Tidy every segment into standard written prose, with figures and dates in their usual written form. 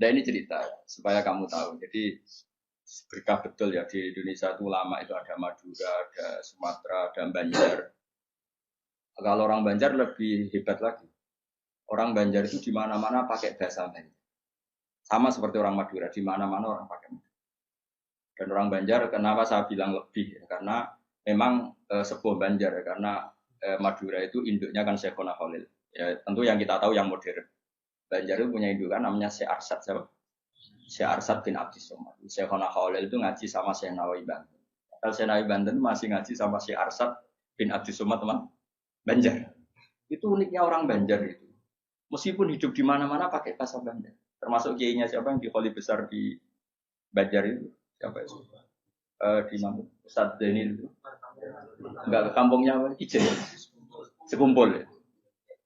Nah ini cerita supaya kamu tahu. Jadi berkah betul ya di Indonesia itu lama itu ada Madura, ada Sumatera, ada Banjar. Kalau orang Banjar lebih hebat lagi. Orang Banjar itu di mana-mana pakai bahasa Banjar. Sama seperti orang Madura, di mana-mana orang pakai. Dan orang Banjar kenapa saya bilang lebih? Karena memang sebuah Banjar karena Madura itu induknya kan Syekhona Khalil. Ya, tentu yang kita tahu yang modern. Banjar itu punya induk kan namanya Syekh Arsad siapa? Syekh Arsad bin Abdus Somad. Syekhona Khalil itu ngaji sama Syekh Nawawi Banten. Kalau Syekh Nawawi Banten masih ngaji sama Syekh Arsad bin Abdus Somad teman Banjar. Itu uniknya orang Banjar itu. Meskipun hidup di mana-mana pakai bahasa Banjar. Termasuk kiainya siapa yang di Kholi besar di Banjar itu? Siapa itu? Di mana? Ustadz Zainil itu. Enggak, kampungnya apa? Ijen. Sekumpul ya.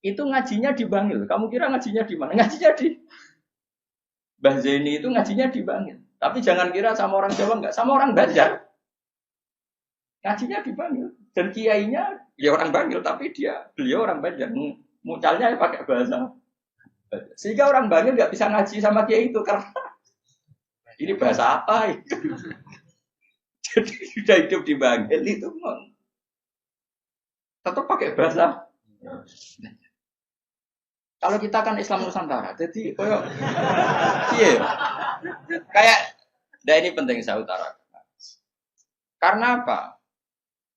Itu ngajinya di Bangil. Kamu kira ngajinya di mana? Ngajinya di Mbah Zaini itu ngajinya di Bangil. Tapi jangan kira sama orang Jawa enggak, sama orang Banjar. Ngajinya di Bangil. Dan kiainya ya orang Bangil, tapi beliau orang Banjar. Mucalnya ya pakai bahasa. Sehingga orang Bangil enggak bisa ngaji sama kiai itu karena ini bahasa apa itu? Jadi sudah hidup di Bangil itu tetap pakai bahasa. Kalau kita kan Islam Nusantara, jadi iya, kayak, nah ini penting saya utarakan. Karena apa?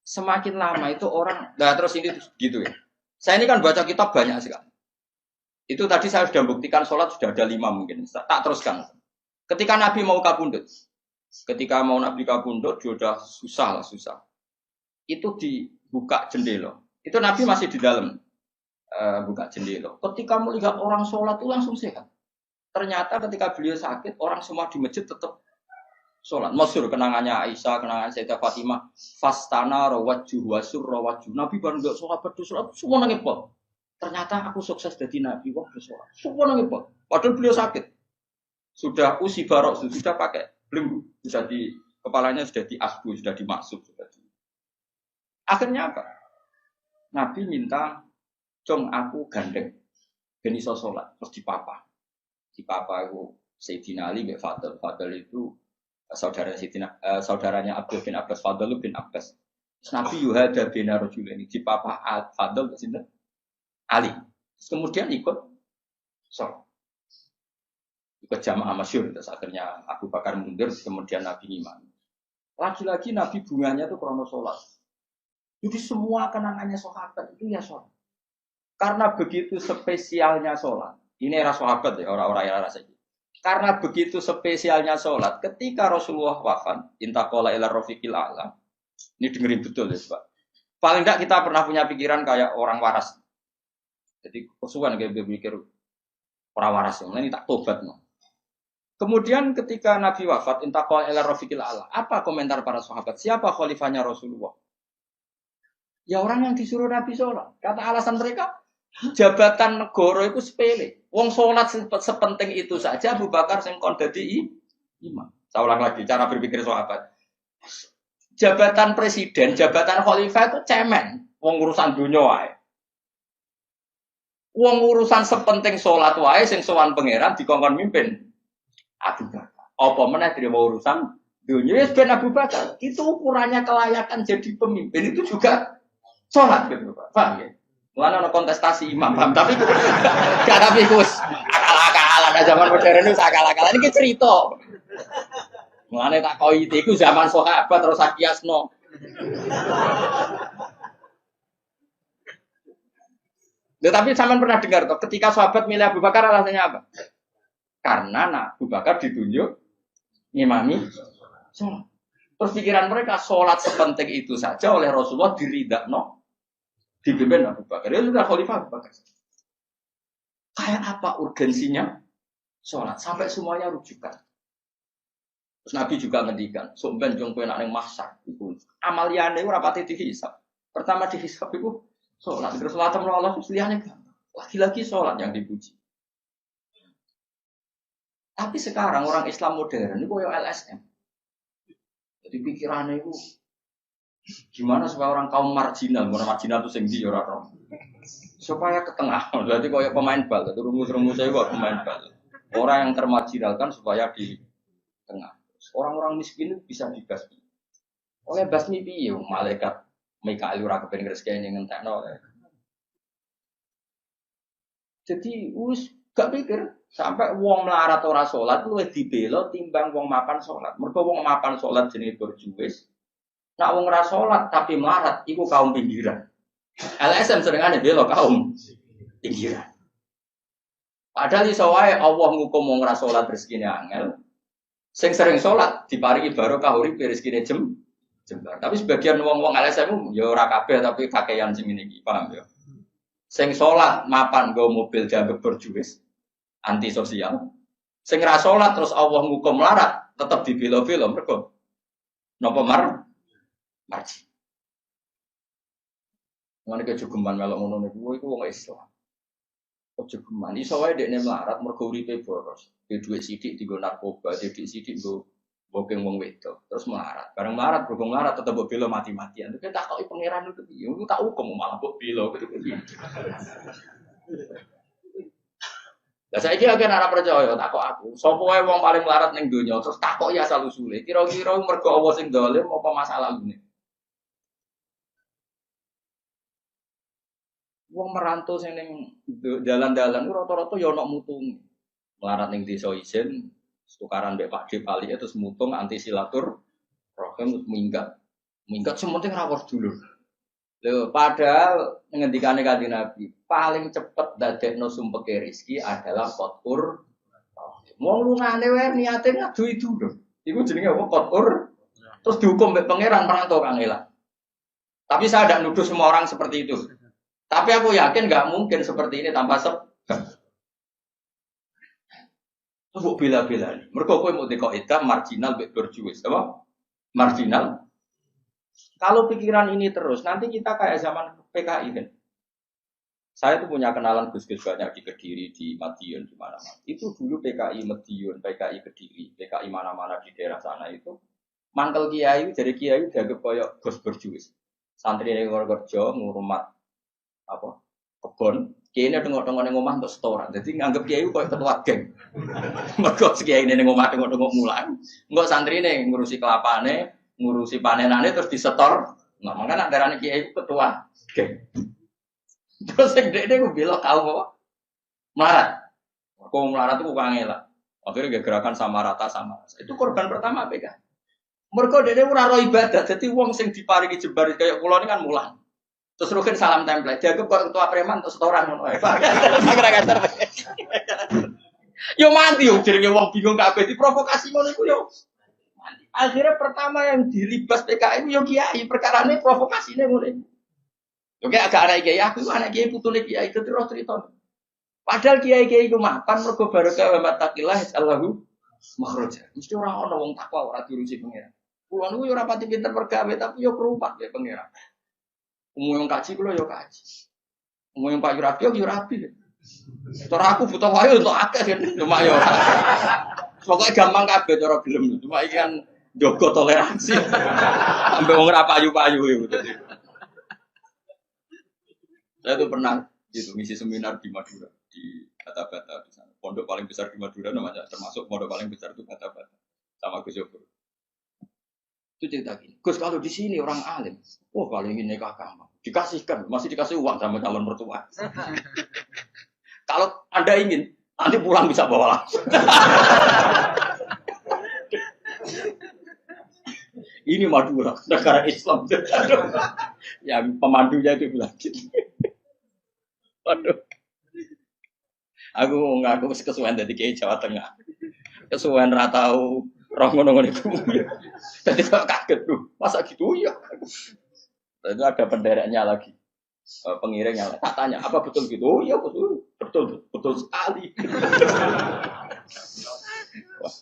Semakin lama itu orang, nah terus ini gitu ya. Saya ini kan baca kitab banyak sekali. Itu tadi saya sudah buktikan sholat sudah ada 5 mungkin. Tak teruskan. Ketika Nabi mau kabundut, dia udah susah. Itu dibuka jendela. Itu Nabi masih di dalam. Buka jendela. Ketika melihat orang sholat itu langsung sehat. Ternyata ketika beliau sakit, orang semua di masjid tetap sholat. Masyhur kenangannya Aisyah, kenangan Sayyidah Fatimah. Fastana rawajjuh wasur rawajjuh. Nabi baru nggak sholat berdoa, semua nangis pot. Ternyata aku sukses jadi Nabi, wah bersolat. Semua nangis pot. Padahal beliau sakit. Sudah usi barok, sudah pakai belenggu. Sudah di kepalanya sudah diasbu, sudah dimaksud. Akhirnya apa? Nabi minta Cong aku gandeng, ben iso sholat, terus dipapa itu Sayyidina Ali bin Fadl itu saudaranya Abdul bin Abbas, Fadl bin Abbas. Nabi yuhada bin Rajulaini dipapa Fadl ke Ali. Kemudian ikut sholat, ikut jamaah masyhur. Terus akhirnya Abu Bakar mundur, kemudian Nabi imam. Lagi-lagi Nabi bunganya itu krono sholat. Jadi semua kenangannya sahabat itu ya sholat. Karena begitu spesialnya sholat, ini era sahabat ya, orang-orang era rasanya. Karena begitu spesialnya sholat, ketika Rasulullah wafat, intaqala ila rafiqil a'la. Ini dengerin betul ya, Pak. Paling tidak kita pernah punya pikiran kayak orang waras. Jadi kesukaan kayak berpikir orang waras, ini tak tobat. No. Kemudian ketika Nabi wafat, intaqala ila rafiqil a'la. Apa komentar para sahabat? Siapa khalifahnya Rasulullah? Ya orang yang disuruh Nabi sholat. Kata alasan mereka, jabatan negara itu sepele. Wong sholat sepenting itu saja Abu Bakar sing kon dadi imam. Saya ulang lagi cara berpikir sahabat. Jabatan presiden, jabatan khalifah itu cemen. Wong urusan dunia wae. Wong urusan sepenting sholat wae sing sowan pangeran dikongkon mimpin Abu Bakar. Apa meneh terima urusan dunia wis ben Abu Bakar. Itu ukurannya kelayakan jadi pemimpin itu juga sholat gitu Pak. Paham ya? Mulane ana kontestasi imam, paham? Tapi gak tapi Gus. Akal-akalan zaman modern itu akal-akalan iki cerita. Mulane tak koi iku zaman sahabat terus akiasno. Tetapi sampean pernah dengar toh ketika sahabat milih Abu Bakar alasannya apa? Karena Abu Bakar ditunjuk ngimami sholat. Terus pikiran mereka sholat sepenting itu saja oleh Rasulullah diridakno dipimpin Abu Bakar. Dia sudah khalifah Abu Bakar. Kayak apa urgensinya sholat sampai semuanya rujukan. Terus Nabi juga ngendikan, "Somben jong kowe nek ning mahsyar iku amaliyane ora pati dihisab. Pertama dihisab iku sholat. Terus sholat sama Allah liyane lagi-lagi sholat yang dipuji. Tapi sekarang orang Islam modern itu koyo LSM. Jadi pikirannya itu gimana supaya orang kaum marginal itu sing ndi ora supaya ke tengah. Berarti koyo pemain bal, itu rumus-rumusnya kok pemain bal. Orang yang termarginalkan supaya di tengah. Orang-orang miskin itu bisa dibasmi. Oleh basmi piye malaikat Mikail ora kepen rezekine ngentekno. Jadi gak pikir sampai wong melarat ora salat luwih dibela timbang wong mapan salat. Mergo wong mapan salat jenenge berjuwis. Nak wong ora salat tapi melarat iku kaum pinggiran. LSM senengane bela kaum pinggiran. Padahal iso wae Allah ngukum wong ora salat rezekine angel. Sing sering salat diparingi barokah urip rezekine jembar. Tapi sebagian wong-wong LSM ya ora kabeh tapi kakean sing ngene iki, paham ya? Sing salat mapan nggo mobil dianggap berjuwis, anti sosial. Sing ra salat terus Allah ngukum melarat, tetep dibela-bela mergo napa marji. Ngene ke jogeman melok ngono niku iku wong Islam. Jogeman iso wae dekne melarat mergo uripe boros. Di dhuwit sithik dienggo narkoba, di dhuwit sithik nggo bokeng wong wedok, terus melarat. Bareng melarat, berhubung melarat tetep mbok bela mati-matian. Tapi tak koki pangeran itu piye? Aku tak hukum malah mbok bela piye. Lah saiki akeh ora percaya tak kok aku. Sopo wae wong paling melarat ning donya terus takoki asal usule. Kira-kira mergo Allah sing dolim apa masalah ngene? Wong merantau sing ning dalan-dalan rata-rata ya ana mutung. Melarat ning desa isin tukaran mbek Pak D Pali terus mutung anti silatur rohim minggat sementing rawuh dulur. Lho padahal ngendikane Kanjeng Nabi paling cepet dadekno sumpeke rezeki adalah qatur. Wong lungane wae niate ngadu itu lho. Iku jenenge apa qatur. Terus dihukum mbek pangeran merantau kangelan. Tapi saya tidak nuduh semua orang seperti itu. Tapi aku yakin nggak mungkin seperti ini tanpa sebab. Sebut bila-bila nih. Mereka kowe mau dikoidah marginal berjuis, apa? Marginal. Kalau pikiran ini terus, nanti kita kayak zaman PKI kan. Saya tuh punya kenalan gus-gus banyak di Kediri, di Madiun, di mana-mana. Itu dulu PKI Madiun, PKI Kediri, PKI mana-mana di daerah sana itu. Mangkel kiai, jadi kiai dianggap kayak gus berjuis. Santri yang kerja ngurumat apa? Kebon. Kiai ini tengok-tengok ning omah untuk setoran. Jadi nganggep kiai koyo ketua geng. Mergo kiai ini ning omah tengok-tengok mulang. Engko santri ini ngurusi kelapane, ngurusi panenane terus disetor. Nah, makanya darane kiai ketua geng. Terus sing dekne ku bela kaum apa? Melarat. Kaum melarat itu kangelan. Akhirnya gerakan sama rata sama. Itu korban pertama PK. Mergo dekne ora ro ibadah. Dadi wong sing diparingi jembar kaya kula ini kan mulang. Terus rukin salam template, dianggap kok ketua preman terus setoran ngono ae. Agar-agar. Yo mati yo jenenge wong bingung kabeh diprovokasi ngono iku yo. Akhirnya pertama yang dilibas PKI yo kiai, perkarane provokasine ngono. Yo kayak agak anak kiai aku anak kiai putune kiai itu terus cerita. Padahal kiai-kiai iku mapan mergo barokah wa taqillah Allahu makhraja. Mesti ora ana wong takwa ora diurusi pangeran. Kulo niku yo ora pati pinter pergawe tapi yo kerumat ya pangeran. Umum yang kaji kulo yo kaji. Umum yang Pak Yurabi yo rapi. Cara aku butuh wae untuk akeh kan cuma yo. Pokoke gampang kabeh cara gelem. Cuma iki kan njogo toleransi. Sampai wong ora payu-payu yo dadi. Saya tuh pernah gitu ngisi seminar di Madura di Bata-Bata di sana. Pondok paling besar di Madura namanya termasuk pondok paling besar itu Bata-Bata sama Gus Yobur. Itu cerita gini, Gus kalau di sini orang alim, wah kalau ingin nikah agama, dikasihkan, masih dikasih uang sama calon mertua. Kalau Anda ingin, nanti pulang bisa bawa langsung. Ini Madura, negara Islam. Yang pemandunya itu bilang gitu. Waduh. Aku ngaku kesuwen dari Kiai Jawa Tengah. Kesuwen ratau roh ngono-ngono iku. Jadi kok kaget tuh. Masa gitu ya? Itu ada pendereknya lagi. Pengiringnya tak tanya, apa betul gitu? Oh iya betul. Betul sekali. Wah.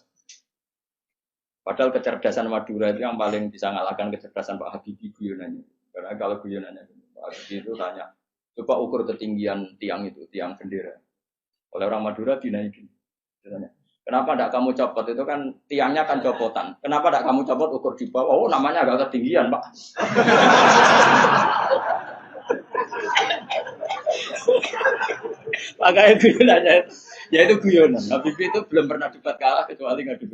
Padahal kecerdasan Madura itu yang paling bisa ngalahkan kecerdasan Pak Habibie guyonannya. Karena kalau guyonannya Pak Habibie itu tanya, coba ukur ketinggian tiang itu, tiang bendera. Oleh orang Madura dinaikin. Kenapa tidak kamu copot? Itu kan tiangnya kan copotan. Kenapa tidak kamu copot ukur di bawah? Oh namanya agak ketinggian Pak. Makanya gue nanya, Ya itu guyonan. Habibie itu belum pernah debat kalah kecuali ngadu